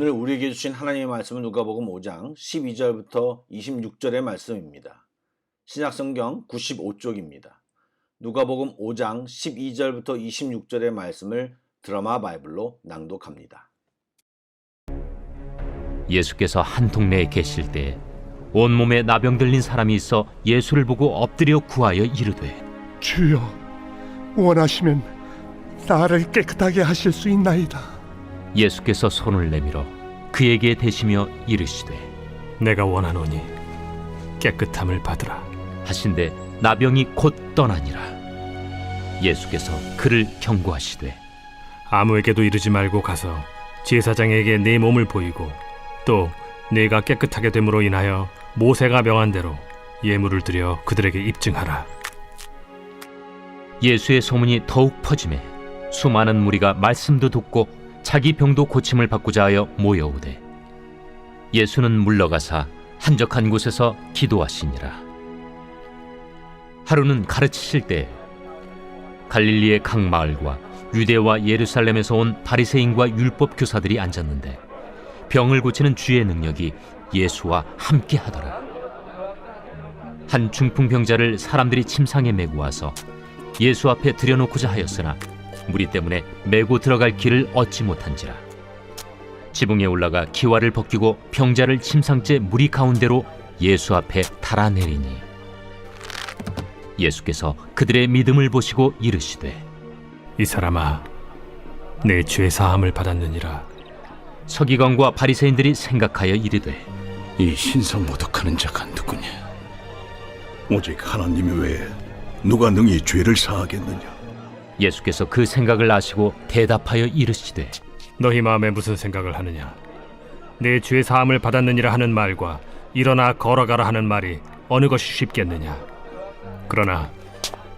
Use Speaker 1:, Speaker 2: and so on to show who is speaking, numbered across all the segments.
Speaker 1: 오늘 우리에게 주신 하나님의 말씀은 누가복음 5장 12절부터 26절의 말씀입니다. 신약성경 95쪽입니다. 누가복음 5장 12절부터 26절의 말씀을 드라마 바이블로 낭독합니다.
Speaker 2: 예수께서 한 동네에 계실 때 온몸에 나병 들린 사람이 있어 예수를 보고 엎드려 구하여 이르되,
Speaker 3: 주여, 원하시면 나를 깨끗하게 하실 수 있나이다.
Speaker 2: 예수께서 손을 내밀어 그에게 대시며 이르시되,
Speaker 4: 내가 원하노니 깨끗함을 받으라.
Speaker 2: 하신대 나병이 곧 떠나니라. 예수께서 그를 경고하시되,
Speaker 4: 아무에게도 이르지 말고 가서 제사장에게 네 몸을 보이고 또 네가 깨끗하게 됨으로 인하여 모세가 명한 대로 예물을 드려 그들에게 입증하라.
Speaker 2: 예수의 소문이 더욱 퍼지매 수많은 무리가 말씀도 듣고 자기 병도 고침을 받고자 하여 모여오되, 예수는 물러가사 한적한 곳에서 기도하시니라. 하루는 가르치실 때 갈릴리의 각 마을과 유대와 예루살렘에서 온 바리새인과 율법 교사들이 앉았는데 병을 고치는 주의 능력이 예수와 함께 하더라. 한 중풍병자를 사람들이 침상에 메고 와서 예수 앞에 들여놓고자 하였으나 무리 때문에 메고 들어갈 길을 얻지 못한지라. 지붕에 올라가 기와를 벗기고 병자를 침상째 무리 가운데로 예수 앞에 달아내리니, 예수께서 그들의 믿음을 보시고 이르시되,
Speaker 4: 이 사람아, 내 죄 사함을 받았느니라.
Speaker 2: 서기관과 바리새인들이 생각하여 이르되,
Speaker 5: 이 신성 모독하는 자가 누구냐? 오직 하나님 외에 누가 능히 죄를 사하겠느냐?
Speaker 2: 예수께서 그 생각을 아시고 대답하여 이르시되,
Speaker 4: 너희 마음에 무슨 생각을 하느냐? 내 죄 사함을 받았느니라 하는 말과 일어나 걸어가라 하는 말이 어느 것이 쉽겠느냐? 그러나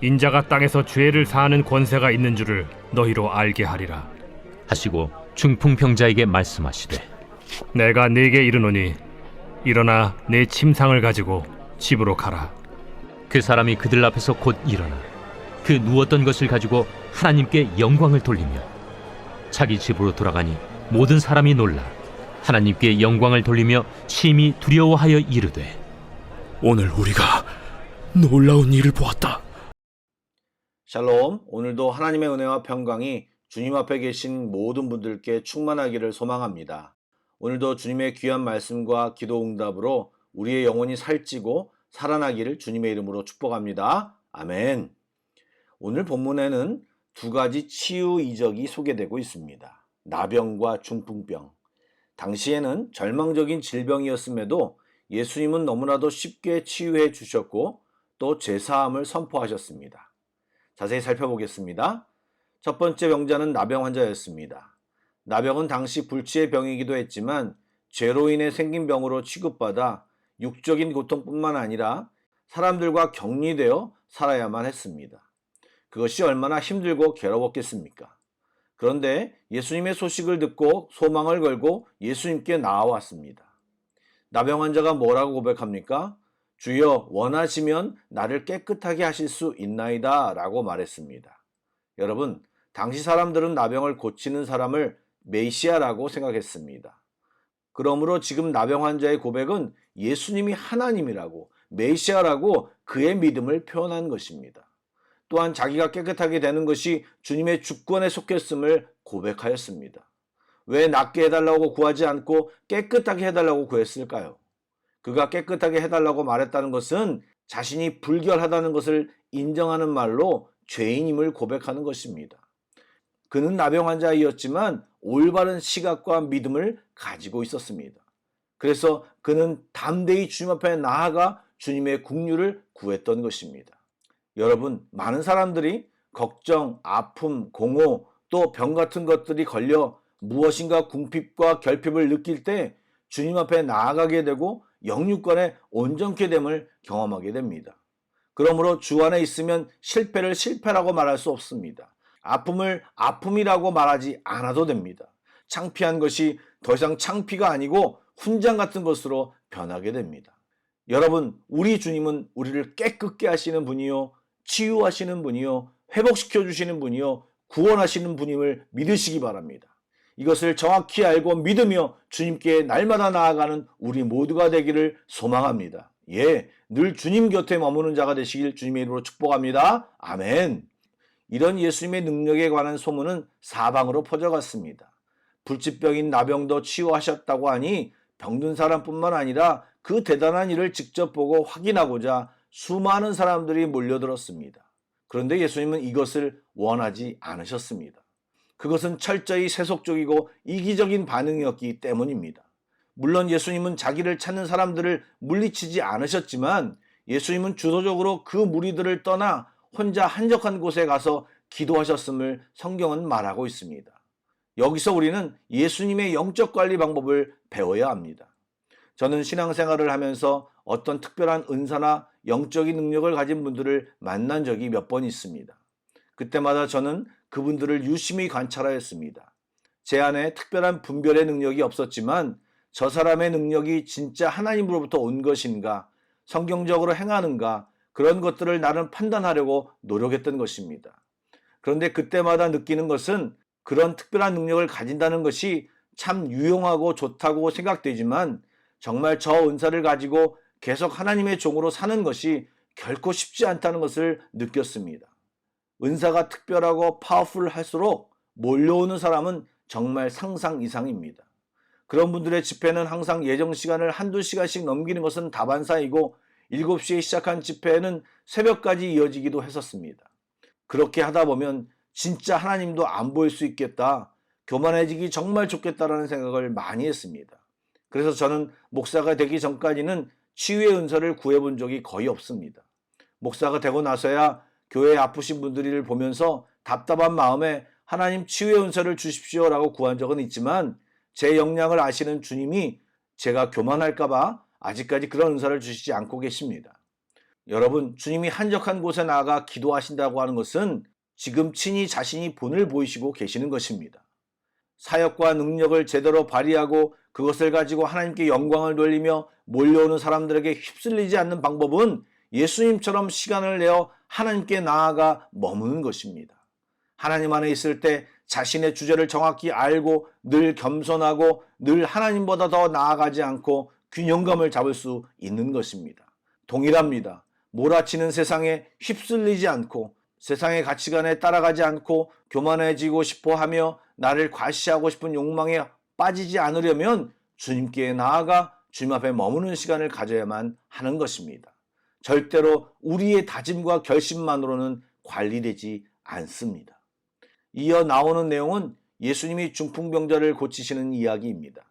Speaker 4: 인자가 땅에서 죄를 사하는 권세가 있는 줄을 너희로 알게 하리라.
Speaker 2: 하시고 중풍병자에게 말씀하시되,
Speaker 4: 내가 네게 이르노니 일어나 내 침상을 가지고 집으로 가라.
Speaker 2: 그 사람이 그들 앞에서 곧 일어나 그 누웠던 것을 가지고 하나님께 영광을 돌리며 자기 집으로 돌아가니 모든 사람이 놀라 하나님께 영광을 돌리며 심히 두려워하여 이르되,
Speaker 5: 오늘 우리가 놀라운 일을 보았다.
Speaker 1: 샬롬, 오늘도 하나님의 은혜와 평강이 주님 앞에 계신 모든 분들께 충만하기를 소망합니다. 오늘도 주님의 귀한 말씀과 기도 응답으로 우리의 영혼이 살찌고 살아나기를 주님의 이름으로 축복합니다. 아멘. 오늘 본문에는 두 가지 치유 이적이 소개되고 있습니다. 나병과 중풍병. 당시에는 절망적인 질병이었음에도 예수님은 너무나도 쉽게 치유해 주셨고 또 제사함을 선포하셨습니다. 자세히 살펴보겠습니다. 첫 번째 병자는 나병 환자였습니다. 나병은 당시 불치의 병이기도 했지만 죄로 인해 생긴 병으로 취급받아 육적인 고통뿐만 아니라 사람들과 격리되어 살아야만 했습니다. 그것이 얼마나 힘들고 괴로웠겠습니까? 그런데 예수님의 소식을 듣고 소망을 걸고 예수님께 나아왔습니다. 나병 환자가 뭐라고 고백합니까? 주여, 원하시면 나를 깨끗하게 하실 수 있나이다 라고 말했습니다. 여러분, 당시 사람들은 나병을 고치는 사람을 메시아라고 생각했습니다. 그러므로 지금 나병 환자의 고백은 예수님이 하나님이라고, 메시아라고 그의 믿음을 표현한 것입니다. 또한 자기가 깨끗하게 되는 것이 주님의 주권에 속했음을 고백하였습니다. 왜 낫게 해달라고 구하지 않고 깨끗하게 해달라고 구했을까요? 그가 깨끗하게 해달라고 말했다는 것은 자신이 불결하다는 것을 인정하는 말로 죄인임을 고백하는 것입니다. 그는 나병 환자이었지만 올바른 시각과 믿음을 가지고 있었습니다. 그래서 그는 담대히 주님 앞에 나아가 주님의 긍휼을 구했던 것입니다. 여러분, 많은 사람들이 걱정, 아픔, 공허, 또 병 같은 것들이 걸려 무엇인가 궁핍과 결핍을 느낄 때 주님 앞에 나아가게 되고 영육간에 온전케 됨을 경험하게 됩니다. 그러므로 주 안에 있으면 실패를 실패라고 말할 수 없습니다. 아픔을 아픔이라고 말하지 않아도 됩니다. 창피한 것이 더 이상 창피가 아니고 훈장 같은 것으로 변하게 됩니다. 여러분, 우리 주님은 우리를 깨끗게 하시는 분이요, 치유하시는 분이요, 회복시켜 주시는 분이요, 구원하시는 분임을 믿으시기 바랍니다. 이것을 정확히 알고 믿으며 주님께 날마다 나아가는 우리 모두가 되기를 소망합니다. 예, 늘 주님 곁에 머무는 자가 되시길 주님의 이름으로 축복합니다. 아멘. 이런 예수님의 능력에 관한 소문은 사방으로 퍼져갔습니다. 불치병인 나병도 치유하셨다고 하니 병든 사람뿐만 아니라 그 대단한 일을 직접 보고 확인하고자 수많은 사람들이 몰려들었습니다. 그런데 예수님은 이것을 원하지 않으셨습니다. 그것은 철저히 세속적이고 이기적인 반응이었기 때문입니다. 물론 예수님은 자기를 찾는 사람들을 물리치지 않으셨지만 예수님은 주도적으로 그 무리들을 떠나 혼자 한적한 곳에 가서 기도하셨음을 성경은 말하고 있습니다. 여기서 우리는 예수님의 영적 관리 방법을 배워야 합니다. 저는 신앙생활을 하면서 어떤 특별한 은사나 영적인 능력을 가진 분들을 만난 적이 몇 번 있습니다. 그때마다 저는 그분들을 유심히 관찰하였습니다. 제 안에 특별한 분별의 능력이 없었지만 저 사람의 능력이 진짜 하나님으로부터 온 것인가, 성경적으로 행하는가, 그런 것들을 나는 판단하려고 노력했던 것입니다. 그런데 그때마다 느끼는 것은 그런 특별한 능력을 가진다는 것이 참 유용하고 좋다고 생각되지만 정말 저 은사를 가지고 계속 하나님의 종으로 사는 것이 결코 쉽지 않다는 것을 느꼈습니다. 은사가 특별하고 파워풀할수록 몰려오는 사람은 정말 상상 이상입니다. 그런 분들의 집회는 항상 예정 시간을 한두 시간씩 넘기는 것은 다반사이고 7시에 시작한 집회는 새벽까지 이어지기도 했었습니다. 그렇게 하다 보면 진짜 하나님도 안 보일 수 있겠다, 교만해지기 정말 좋겠다라는 생각을 많이 했습니다. 그래서 저는 목사가 되기 전까지는 치유의 은사를 구해본 적이 거의 없습니다. 목사가 되고 나서야 교회에 아프신 분들을 보면서 답답한 마음에 하나님 치유의 은사를 주십시오라고 구한 적은 있지만 제 역량을 아시는 주님이 제가 교만할까봐 아직까지 그런 은사를 주시지 않고 계십니다. 여러분, 주님이 한적한 곳에 나아가 기도하신다고 하는 것은 지금 친히 자신이 본을 보이시고 계시는 것입니다. 사역과 능력을 제대로 발휘하고 그것을 가지고 하나님께 영광을 돌리며 몰려오는 사람들에게 휩쓸리지 않는 방법은 예수님처럼 시간을 내어 하나님께 나아가 머무는 것입니다. 하나님 안에 있을 때 자신의 주제를 정확히 알고 늘 겸손하고 늘 하나님보다 더 나아가지 않고 균형감을 잡을 수 있는 것입니다. 동일합니다. 몰아치는 세상에 휩쓸리지 않고 세상의 가치관에 따라가지 않고 교만해지고 싶어 하며 나를 과시하고 싶은 욕망에 빠지지 않으려면 주님께 나아가 주님 앞에 머무는 시간을 가져야만 하는 것입니다. 절대로 우리의 다짐과 결심만으로는 관리되지 않습니다. 이어 나오는 내용은 예수님이 중풍병자를 고치시는 이야기입니다.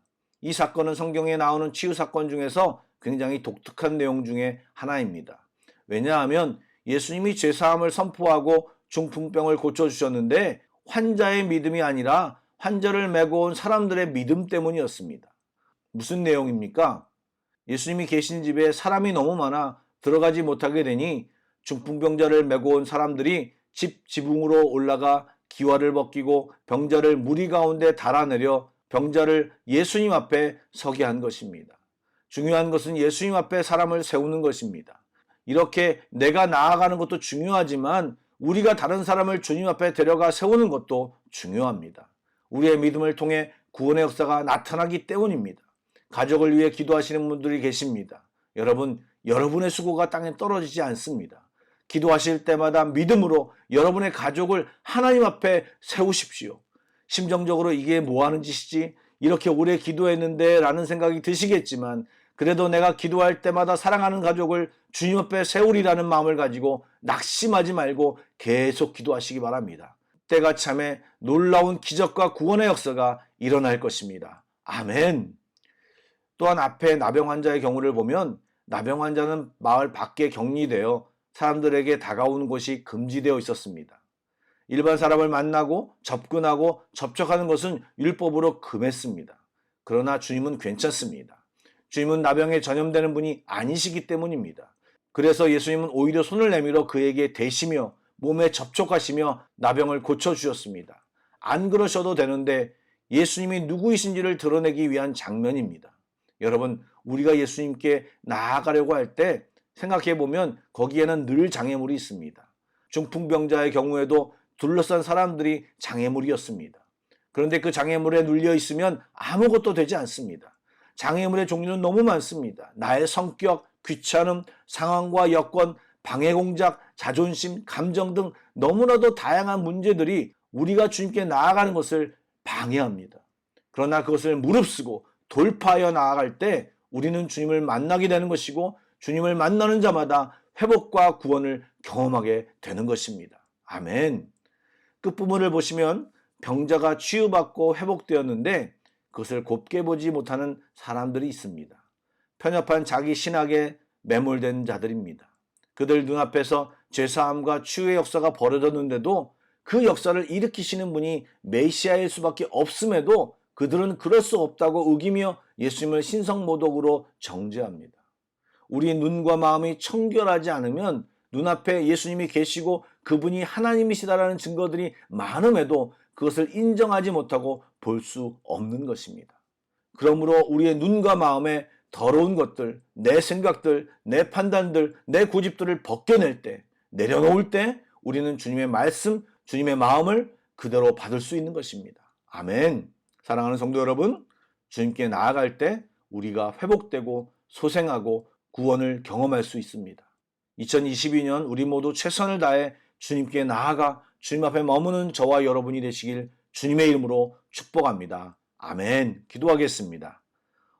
Speaker 1: 이 사건은 성경에 나오는 치유 사건 중에서 굉장히 독특한 내용 중에 하나입니다. 왜냐하면 예수님이 죄사함을 선포하고 중풍병을 고쳐주셨는데 환자의 믿음이 아니라 환자를 메고 온 사람들의 믿음 때문이었습니다. 무슨 내용입니까? 예수님이 계신 집에 사람이 너무 많아 들어가지 못하게 되니 중풍병자를 메고 온 사람들이 집 지붕으로 올라가 기와를 벗기고 병자를 무리 가운데 달아내려 병자를 예수님 앞에 서게 한 것입니다. 중요한 것은 예수님 앞에 사람을 세우는 것입니다. 이렇게 내가 나아가는 것도 중요하지만 우리가 다른 사람을 주님 앞에 데려가 세우는 것도 중요합니다. 우리의 믿음을 통해 구원의 역사가 나타나기 때문입니다. 가족을 위해 기도하시는 분들이 계십니다. 여러분, 여러분의 수고가 땅에 떨어지지 않습니다. 기도하실 때마다 믿음으로 여러분의 가족을 하나님 앞에 세우십시오. 심정적으로 이게 뭐 하는 짓이지? 이렇게 오래 기도했는데 라는 생각이 드시겠지만 그래도 내가 기도할 때마다 사랑하는 가족을 주님 앞에 세우리라는 마음을 가지고 낙심하지 말고 계속 기도하시기 바랍니다. 때가 참에 놀라운 기적과 구원의 역사가 일어날 것입니다. 아멘. 또한 앞에 나병 환자의 경우를 보면 나병 환자는 마을 밖에 격리되어 사람들에게 다가오는 곳이 금지되어 있었습니다. 일반 사람을 만나고 접근하고 접촉하는 것은 율법으로 금했습니다. 그러나 주님은 괜찮습니다. 주님은 나병에 전염되는 분이 아니시기 때문입니다. 그래서 예수님은 오히려 손을 내밀어 그에게 대시며 몸에 접촉하시며 나병을 고쳐주셨습니다. 안 그러셔도 되는데 예수님이 누구이신지를 드러내기 위한 장면입니다. 여러분, 우리가 예수님께 나아가려고 할 때 생각해보면 거기에는 늘 장애물이 있습니다. 중풍병자의 경우에도 둘러싼 사람들이 장애물이었습니다. 그런데 그 장애물에 눌려 있으면 아무것도 되지 않습니다. 장애물의 종류는 너무 많습니다. 나의 성격, 귀찮음, 상황과 여건, 방해 공작, 자존심, 감정 등 너무나도 다양한 문제들이 우리가 주님께 나아가는 것을 방해합니다. 그러나 그것을 무릅쓰고 돌파하여 나아갈 때 우리는 주님을 만나게 되는 것이고 주님을 만나는 자마다 회복과 구원을 경험하게 되는 것입니다. 아멘. 끝부분을 보시면 병자가 치유받고 회복되었는데 그것을 곱게 보지 못하는 사람들이 있습니다. 편협한 자기 신학에 매몰된 자들입니다. 그들 눈앞에서 죄사함과 치유의 역사가 벌어졌는데도 그 역사를 일으키시는 분이 메시아일 수밖에 없음에도 그들은 그럴 수 없다고 우기며 예수님을 신성모독으로 정죄합니다. 우리 눈과 마음이 청결하지 않으면 눈앞에 예수님이 계시고 그분이 하나님이시다라는 증거들이 많음에도 그것을 인정하지 못하고 볼 수 없는 것입니다. 그러므로 우리의 눈과 마음에 더러운 것들, 내 생각들, 내 판단들, 내 고집들을 벗겨낼 때, 내려놓을 때 우리는 주님의 말씀, 주님의 마음을 그대로 받을 수 있는 것입니다. 아멘. 사랑하는 성도 여러분, 주님께 나아갈 때 우리가 회복되고 소생하고 구원을 경험할 수 있습니다. 2022년 우리 모두 최선을 다해 주님께 나아가 주님 앞에 머무는 저와 여러분이 되시길 주님의 이름으로 축복합니다. 아멘. 기도하겠습니다.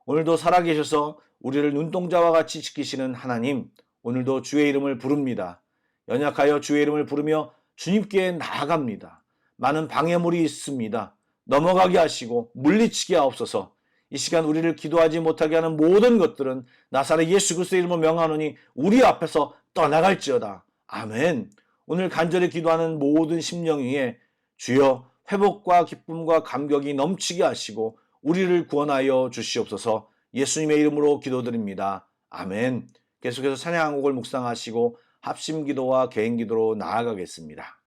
Speaker 1: 오늘도 살아계셔서 우리를 눈동자와 같이 지키시는 하나님, 오늘도 주의 이름을 부릅니다. 연약하여 주의 이름을 부르며 주님께 나아갑니다. 많은 방해물이 있습니다. 넘어가게 하시고 물리치게 하옵소서. 이 시간 우리를 기도하지 못하게 하는 모든 것들은 나사렛 예수 그리스도의 이름으로 명하노니 우리 앞에서 떠나갈지어다. 아멘. 오늘 간절히 기도하는 모든 심령 위에 주여 회복과 기쁨과 감격이 넘치게 하시고 우리를 구원하여 주시옵소서. 예수님의 이름으로 기도드립니다. 아멘. 계속해서 찬양 한 곡을 묵상하시고 합심 기도와 개인 기도로 나아가겠습니다.